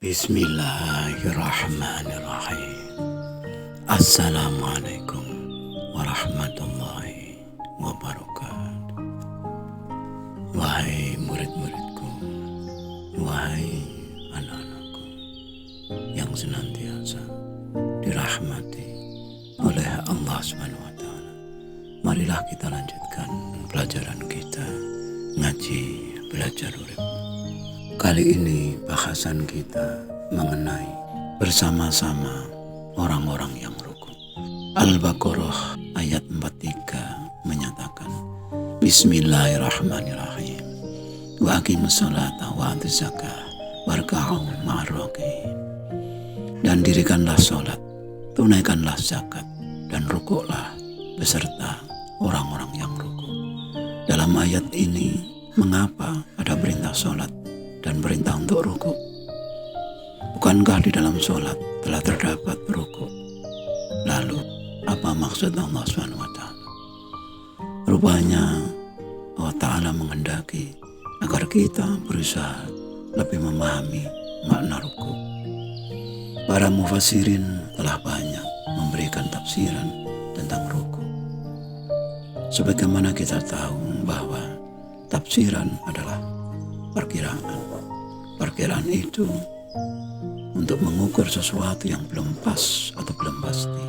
Bismillahirrahmanirrahim. Assalamualaikum warahmatullahi wabarakatuh. Wahai murid-muridku, wahai anak-anakku yang senantiasa dirahmati oleh Allah SWT. Marilah kita lanjutkan pelajaran kita ngaji belajar urip. Kali ini bahasan kita mengenai bersama-sama orang-orang yang rukun. Al-Baqarah ayat 43 menyatakan, Bismillahirrahmanirrahim. Wa aqimus sholata wa atuz zakah warka'u ma'ar raki'in. Dan dirikanlah sholat, tunaikanlah zakat, dan rukuklah beserta orang-orang yang rukuk. Dalam ayat ini, mengapa ada perintah sholat dan perintah untuk rukuk? Bukankah di dalam sholat telah terdapat rukuk? Lalu apa maksud Allah SWT? Rupanya Allah Ta'ala menghendaki agar kita berusaha lebih memahami makna rukuk. Para mufassirin telah banyak memberikan tafsiran tentang rukuk. Sebagaimana kita tahu bahwa tafsiran adalah perkiraan. Perkiraan itu untuk mengukur sesuatu yang belum pas atau belum pasti.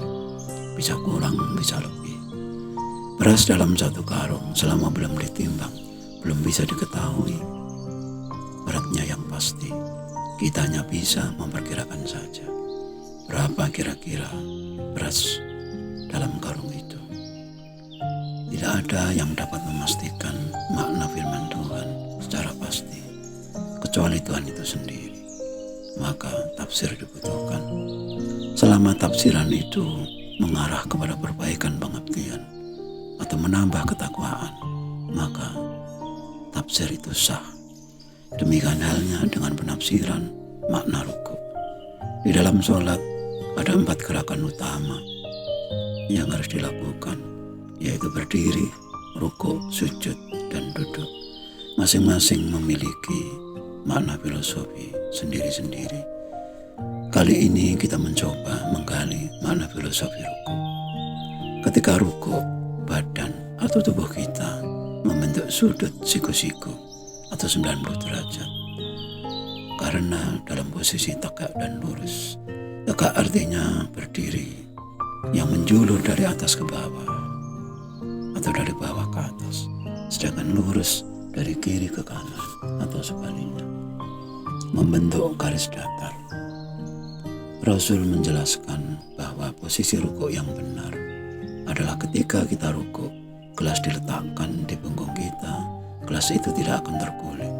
Bisa kurang, bisa lebih. Beras dalam satu karung selama belum ditimbang, belum bisa diketahui beratnya yang pasti. Kita hanya bisa memperkirakan saja berapa kira-kira beras dalam karung itu. Tidak ada yang dapat memastikan makna firman Tuhan secara pasti, kecuali Tuhan itu sendiri. Maka tafsir dibutuhkan. Selama tafsiran itu mengarah kepada perbaikan pengertian atau menambah ketakwaan, maka tafsir itu sah. Demikian halnya dengan penafsiran makna rukuk. Di dalam sholat ada 4 gerakan utama yang harus dilakukan, yaitu berdiri, rukuk, sujud, dan duduk. Masing-masing memiliki makna filosofi sendiri-sendiri. Kali ini kita mencoba menggali makna filosofi rukuk. Ketika rukuk, badan atau tubuh kita membentuk sudut siku-siku atau 90 derajat. Karena dalam posisi tegak dan lurus. Tegak artinya berdiri yang menjulur dari atas ke bawah atau dari bawah ke atas, sedangkan lurus dari kiri ke kanan atau sebaliknya, membentuk garis datar. Rasul menjelaskan bahwa posisi rukuk yang benar adalah ketika kita rukuk, gelas diletakkan di punggung kita, gelas itu tidak akan terguling.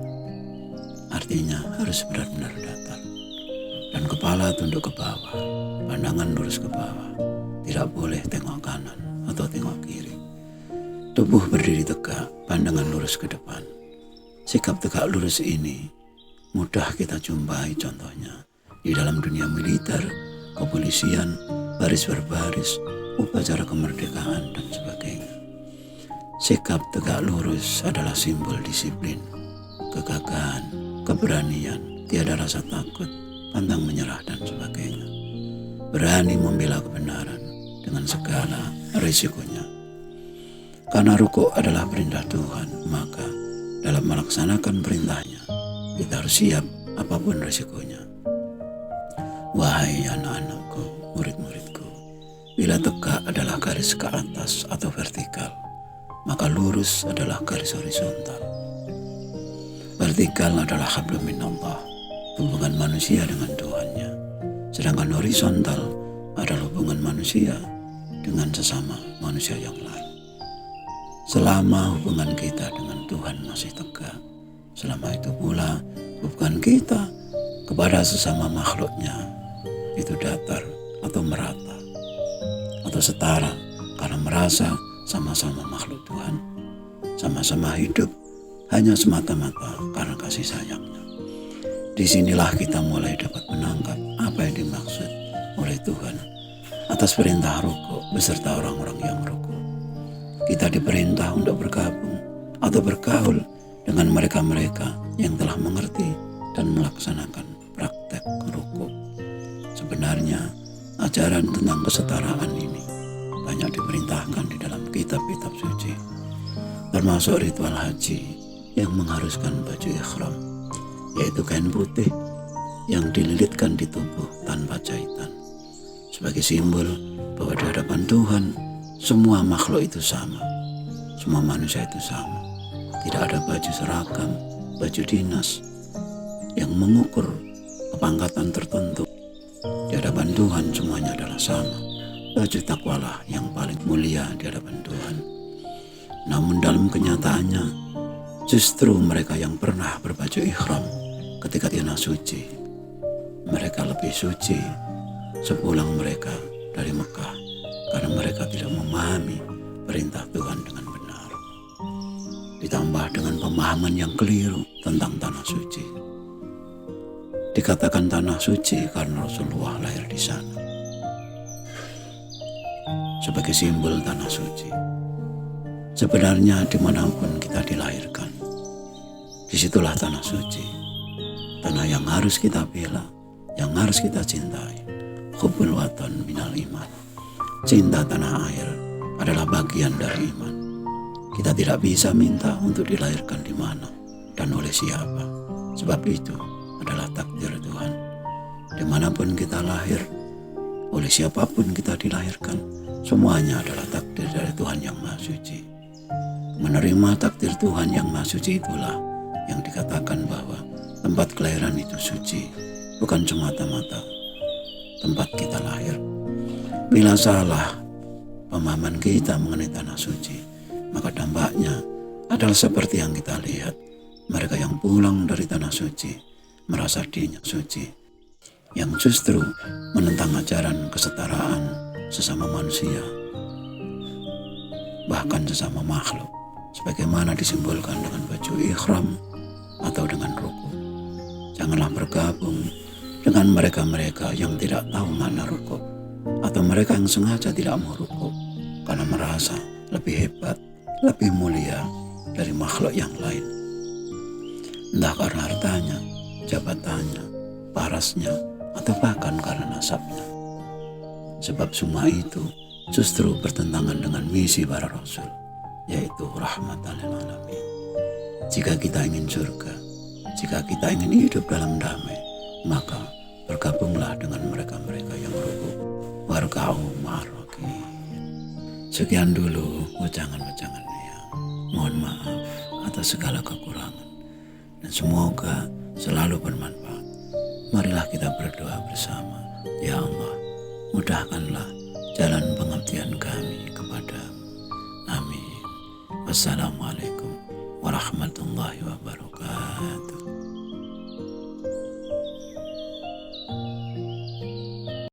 Artinya harus benar-benar datar. Dan kepala tunduk ke bawah, pandangan lurus ke bawah, tidak boleh tengok kanan atau tengok kiri. Tubuh berdiri tegak, pandangan lurus ke depan. Sikap tegak lurus ini mudah kita jumpai contohnya di dalam dunia militer, kepolisian, baris berbaris, upacara kemerdekaan, dan sebagainya. Sikap tegak lurus adalah simbol disiplin, kegagahan, keberanian, tiada rasa takut, pantang menyerah, dan sebagainya. Berani membela kebenaran dengan segala risikonya. Karena rukuk adalah perintah Tuhan, maka dalam melaksanakan perintahnya, kita harus siap apapun risikonya. Wahai anak-anakku, murid-muridku, bila tegak adalah garis ke atas atau vertikal, maka lurus adalah garis horizontal. Vertikal adalah hablum minallah, hubungan manusia dengan Tuhannya. Sedangkan horizontal adalah hubungan manusia dengan sesama manusia yang lain. Selama hubungan kita dengan Tuhan masih tegak, selama itu pula hubungan kita kepada sesama makhluknya itu datar atau merata atau setara, karena merasa sama-sama makhluk Tuhan, sama-sama hidup hanya semata-mata karena kasih sayangnya. Disinilah kita mulai dapat menangkap apa yang dimaksud oleh Tuhan atas perintah rukuk beserta orang-orang yang rukuk. Kita diperintah untuk bergabung atau bergaul dengan mereka-mereka yang telah mengerti dan melaksanakan praktek rukuk. Sebenarnya ajaran tentang kesetaraan ini banyak diperintahkan di dalam kitab-kitab suci, termasuk ritual haji yang mengharuskan baju ikhram, yaitu kain putih yang dililitkan di tubuh tanpa jahitan, sebagai simbol bahwa di hadapan Tuhan semua makhluk itu sama, semua manusia itu sama. Tidak ada baju seragam, baju dinas yang mengukur kepangkatan tertentu. Di hadapan Tuhan semuanya adalah sama. Baju takwalah yang paling mulia di hadapan Tuhan. Namun dalam kenyataannya, justru mereka yang pernah berbaju ikhram ketika di tanah suci, mereka lebih suci sepulang mereka dari Mekah, karena mereka tidak memahami perintah Tuhan dengan benar. Ditambah dengan pemahaman yang keliru tentang tanah suci. Dikatakan tanah suci karena Rasulullah lahir di sana, sebagai simbol tanah suci. Sebenarnya dimanapun kita dilahirkan, disitulah tanah suci, tanah yang harus kita bela, yang harus kita cintai. Hubbul watan minal iman. Cinta tanah air adalah bagian dari iman. Kita tidak bisa minta untuk dilahirkan di mana dan oleh siapa, sebab itu adalah takdir Tuhan. Dimanapun kita lahir, oleh siapapun kita dilahirkan, semuanya adalah takdir dari Tuhan yang Maha Suci. Menerima takdir Tuhan yang Maha Suci itulah yang dikatakan bahwa tempat kelahiran itu suci, bukan semata-mata tempat kita lahir. Bila salah pemahaman kita mengenai tanah suci, maka dampaknya adalah seperti yang kita lihat. Mereka yang pulang dari tanah suci merasa dirinya suci, yang justru menentang ajaran kesetaraan sesama manusia, bahkan sesama makhluk, sebagaimana disimbolkan dengan baju ikhram atau dengan rukuk. Janganlah bergabung dengan mereka-mereka yang tidak tahu mana rukuk, atau mereka yang sengaja tidak mau rukuk karena merasa lebih hebat, lebih mulia dari makhluk yang lain. Entah karena hartanya, jabatannya, parasnya, atau bahkan karena nasabnya. Sebab semua itu justru bertentangan dengan misi para rasul, yaitu rahmatan lil alamin. Jika kita ingin surga, jika kita ingin hidup dalam damai, maka bergabunglah dengan mereka-mereka yang rukuk. Warka'u ma'ar-raki'in. Sekian dulu ujangan-ujangannya. Mohon maaf atas segala kekurangan, dan semoga selalu bermanfaat. Marilah kita berdoa bersama. Ya Allah, mudahkanlah jalan pengabdian kami kepadamu. Amin. Wassalamualaikum warahmatullahi wabarakatuh.